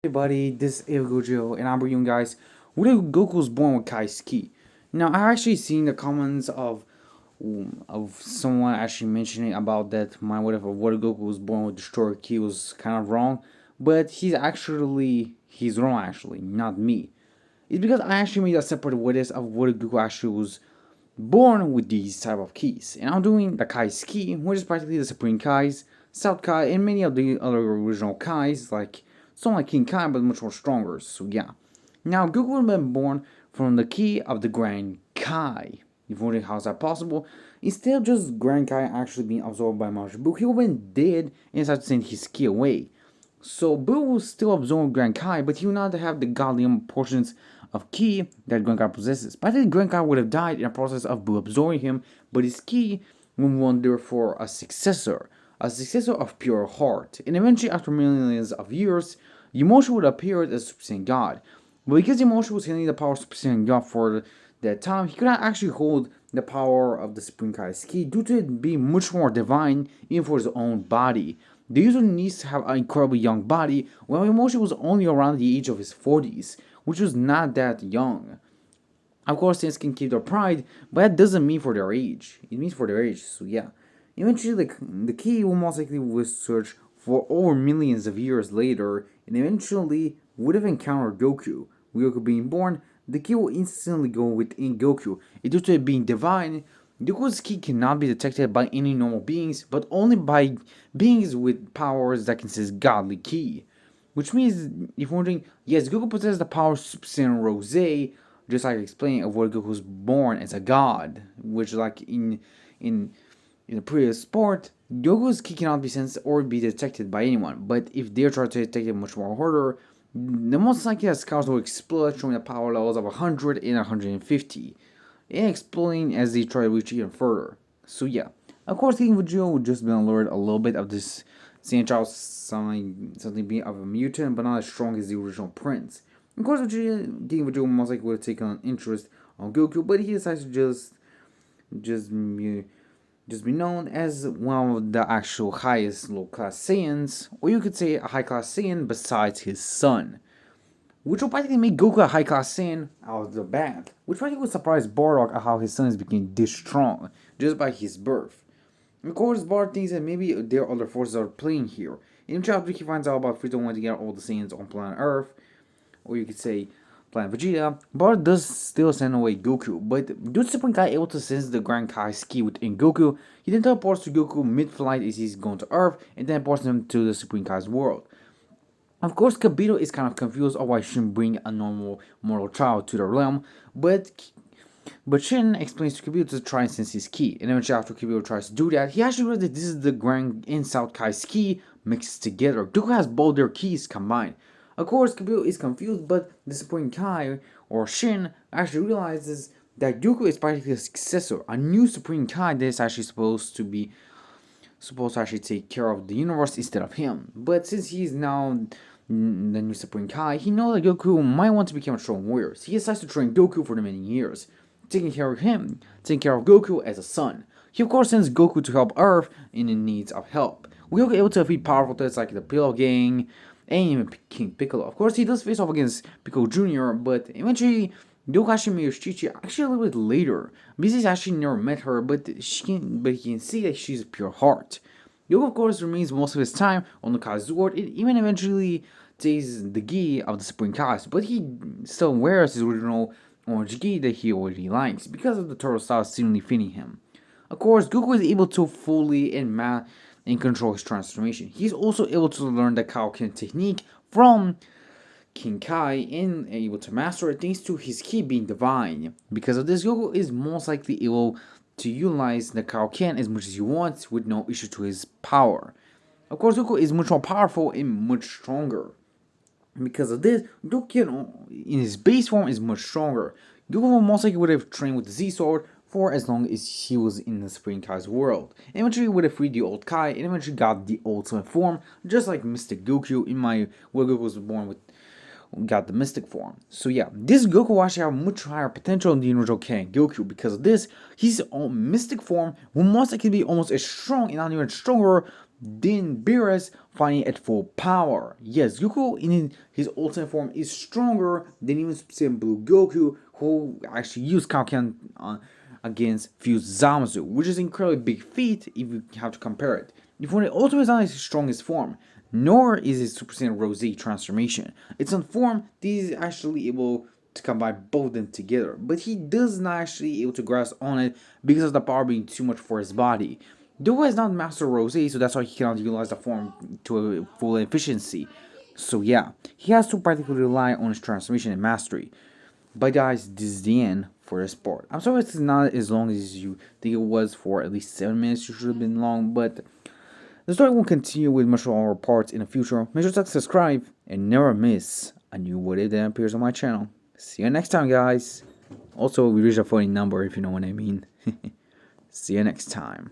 Everybody, this is Gojo, and I'm bringing you guys what if Goku was born with Kai's ki. Now, I actually seen the comments of someone actually mentioning about that my what if Goku was born with destroyed ki was kind of wrong, but he's wrong actually, not me. It's because I actually made a separate what if of what if Goku actually was born with these type of keys, and I'm doing the Kai's ki, which is practically the Supreme Kai's, South Kai, and many of the other original Kais, like something like King Kai, but much more stronger. So yeah. Now Goku would have been born from the key of the Grand Kai. You're wondering how is that possible? Instead of just Grand Kai actually being absorbed by Majin Buu, he would have been dead and decided to send his ki away. So Boo will still absorb Grand Kai, but he will not have the godly portions of ki that Grand Kai possesses. But I think Grand Kai would have died in the process of Boo absorbing him, but his ki will wander for a successor of pure heart. And eventually, after millions of years, Yamosha would appear as Super Saiyan God. But because Yamosha was handling the power of Super Saiyan God for that time, he could not actually hold the power of the Supreme Kai's ki due to it being much more divine even for his own body. The user needs to have an incredibly young body, while Emotion was only around the age of his 40s, which was not that young. Of course, Saiyans can keep their pride, but that doesn't mean for their age. It means for their age, so yeah. Eventually, the key will most likely was searched for over millions of years later, and eventually would have encountered Goku. With Goku being born, the key will instantly go within Goku. It due to it being divine, Goku's ki cannot be detected by any normal beings, but only by beings with powers that consist godly ki. Which means, if you're wondering, yes, Goku possesses the power of Super Saiyan Rose, just like I explained of where Goku was born as a god, which like in in the previous sport, Goku's ki cannot be sensed or be detected by anyone. But if they try to detect it much more harder, the most likely that scouts will explode, showing the power levels of 100 and 150 and exploding as they try to reach even further. So yeah, of course, King Vegeta would just been alerted a little bit of this Saiyan Child something being of a mutant, but not as strong as the original Prince. Of course, King Vegeta most likely would have taken an interest on Goku, but he decides to just be, just be known as one of the actual highest low class Saiyans, or you could say a high class Saiyan besides his son, which will practically make Goku a high class Saiyan out of the bat, which practically would surprise Bardock at how his son is becoming this strong just by his birth. Of course, Bardock thinks that maybe there are other forces are playing here. In chapter, he finds out about Frieza wanting to get all the Saiyans on planet Earth, or you could say Planet Vegeta. Bardock does still send away Goku, but due to Supreme Kai able to sense the Grand Kai's ki within Goku, he then teleports to Goku mid-flight as he's going to Earth, and then ports him to the Supreme Kai's world. Of course, Kabito is kind of confused of why he shouldn't bring a normal mortal child to the realm, but Shin explains to Kabito to try and sense his ki, and eventually after Kabito tries to do that, he actually realizes that this is the Grand and South Kai's ki mixed together. Goku has both their keys combined. Of course, Kabito is confused, but the Supreme Kai, or Shin, actually realizes that Goku is practically a successor, a new Supreme Kai that is actually supposed to actually take care of the universe instead of him. But since he's now the new Supreme Kai, he knows that Goku might want to become a strong warrior. So he decides to train Goku for the many years, taking care of him, taking care of Goku as a son. He of course sends Goku to help Earth in the needs of help. Goku able to defeat powerful threats like the Pill Gang and even King Piccolo. Of course, he does face off against Piccolo Jr., but eventually Goku actually marries Chi-Chi actually a little bit later. Because he's actually never met her, but he can see that she's a pure heart. Goku, of course, remains most of his time on the Kai Sword. It even eventually takes the gi of the Supreme Kai, but he still wears his original orange gi that he already likes because of the turtle style seemingly fitting him. Of course, Goku is able to fully and control his transformation. He's also able to learn the Kaioken technique from King Kai and able to master it thanks to his ki being divine. Because of this, Goku is most likely able to utilize the Kaioken as much as he wants with no issue to his power. Of course, Goku is much more powerful and much stronger. Because of this, Goku in his base form is much stronger. Goku most likely would have trained with the Z Sword for as long as he was in the Supreme Kai's world. And eventually would have freed the old Kai and eventually got the ultimate form, just like Mystic Goku in my where Goku was born with got the mystic form. So yeah, this Goku actually have much higher potential than the original Ken Goku. Because of this, his own mystic form will most likely be almost as strong and not even stronger then Beerus finding at full power. Yes, Goku in his ultimate form is stronger than even Super Saiyan Blue Goku, who actually used Kaioken against Fused Zamasu, which is an incredibly big feat if you have to compare it. If when the Ultimate is not his strongest form, nor is his Super Saiyan Rose transformation. It's on form that he's actually able to combine both of them together, but he does not actually able to grasp on it because of the power being too much for his body. Though he is not Master Rose, so that's why he cannot utilize the form to a full efficiency. So yeah, he has to practically rely on his transformation and mastery. But guys, this is the end for this part. I'm sorry it's not as long as you think it was for at least 7 minutes. It should have been long, but the story will continue with much more parts in the future. Make sure to subscribe and never miss a new video that appears on my channel. See you next time, guys. Also, we reached a funny number if you know what I mean. See you next time.